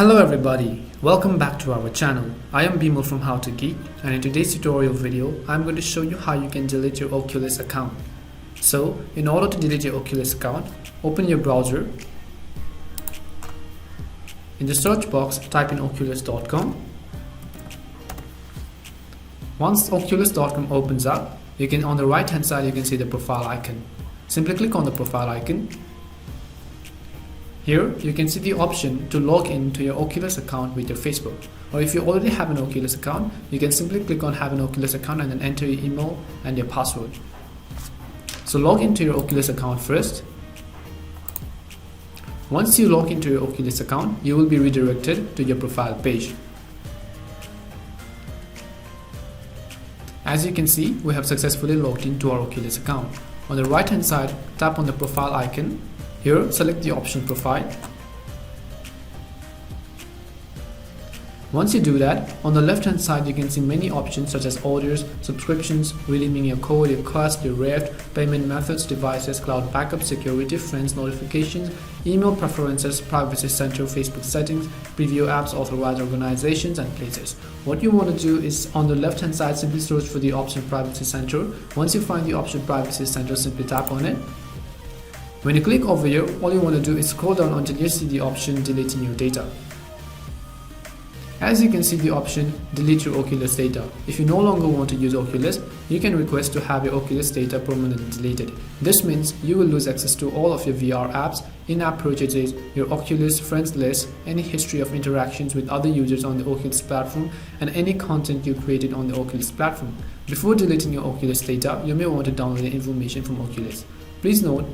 Hello everybody, welcome back to our channel. I am Bimal from How to Geek, and in today's tutorial video I'm going to show you how you can delete your Oculus account. So in order to delete your Oculus account, open your browser. In the search box type in oculus.com. Once oculus.com opens up, on the right hand side you can see the profile icon. Simply click on the profile icon. Here you can see the option to log in to your Oculus account with your Facebook, or if you already have an Oculus account, you can simply click on have an Oculus account and then enter your email and your password. So log into your Oculus account first. Once you log into your Oculus account, you will be redirected to your profile page. As you can see, we have successfully logged into our Oculus account. On the right hand side, tap on the profile icon. Here, select the option profile. Once you do that, on the left hand side you can see many options such as orders, subscriptions, renaming your code, your cost, your rate, payment methods, devices, cloud backup, security, friends, notifications, email preferences, privacy center, Facebook settings, preview apps, authorized organizations and places. What you want to do is on the left hand side simply search for the option privacy center. Once you find the option privacy center, simply tap on it. When you click over here, all you want to do is scroll down until you see the option deleting your data. As you can see the option delete your Oculus data. If you no longer want to use Oculus, you can request to have your Oculus data permanently deleted. This means you will lose access to all of your VR apps, in-app purchases, your Oculus friends list, any history of interactions with other users on the Oculus platform, and any content you created on the Oculus platform. Before deleting your Oculus data, you may want to download the information from Oculus. Please note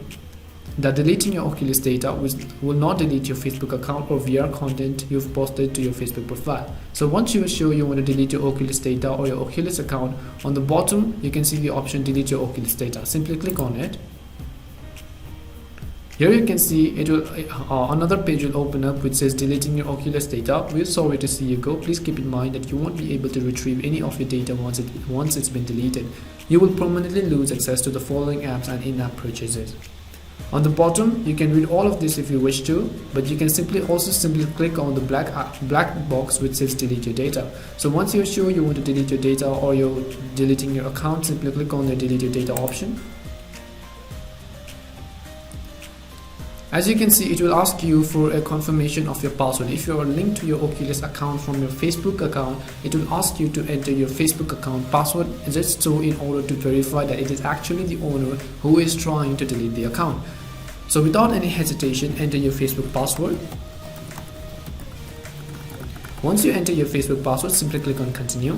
that deleting your Oculus data will not delete your Facebook account or VR content you've posted to your Facebook profile. So once you are sure you want to delete your Oculus data or your Oculus account, on the bottom you can see the option delete your Oculus data. Simply click on it. Here you can see it will another page will open up which says deleting your Oculus data. We're sorry to see you go. Please keep in mind that you won't be able to retrieve any of your data once it's been deleted. You will permanently lose access to the following apps and in-app purchases. On the bottom, you can read all of this if you wish to, but you can simply click on the black box which says delete your data. So once you're sure you want to delete your data or you're deleting your account, simply click on the delete your data option. As you can see, it will ask you for a confirmation of your password. If you are linked to your Oculus account from your Facebook account, it will ask you to enter your Facebook account password just so in order to verify that it is actually the owner who is trying to delete the account. So without any hesitation, enter your Facebook password. Once you enter your Facebook password, simply click on continue.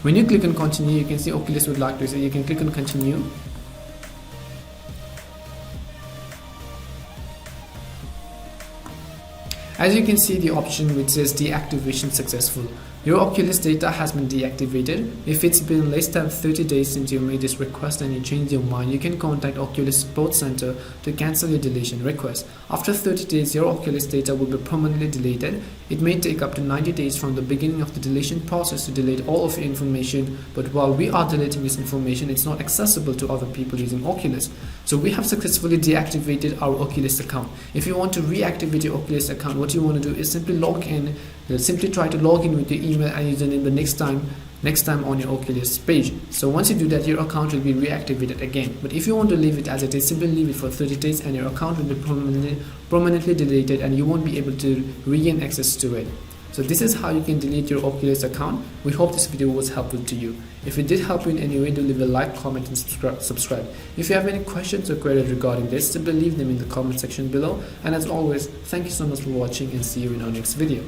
When you click on continue, you can see Oculus would like to say you can click on continue. As you can see the option which says deactivation successful. Your Oculus data has been deactivated. If it's been less than 30 days since you made this request and you change your mind, you can contact Oculus Support Center to cancel your deletion request. After 30 days, your Oculus data will be permanently deleted. It may take up to 90 days from the beginning of the deletion process to delete all of your information, but while we are deleting this information, it's not accessible to other people using Oculus. So we have successfully deactivated our Oculus account. If you want to reactivate your Oculus account, what you want to do is simply log in. Simply try to log in with your email and username the next time on your Oculus page. So once you do that, your account will be reactivated again. But if you want to leave it as it is, simply leave it for 30 days and your account will be permanently deleted and you won't be able to regain access to it. So this is how you can delete your Oculus account. We hope this video was helpful to you. If it did help you in any way, do leave a like, comment and subscribe. If you have any questions or queries regarding this, simply leave them in the comment section below. And as always, thank you so much for watching and see you in our next video.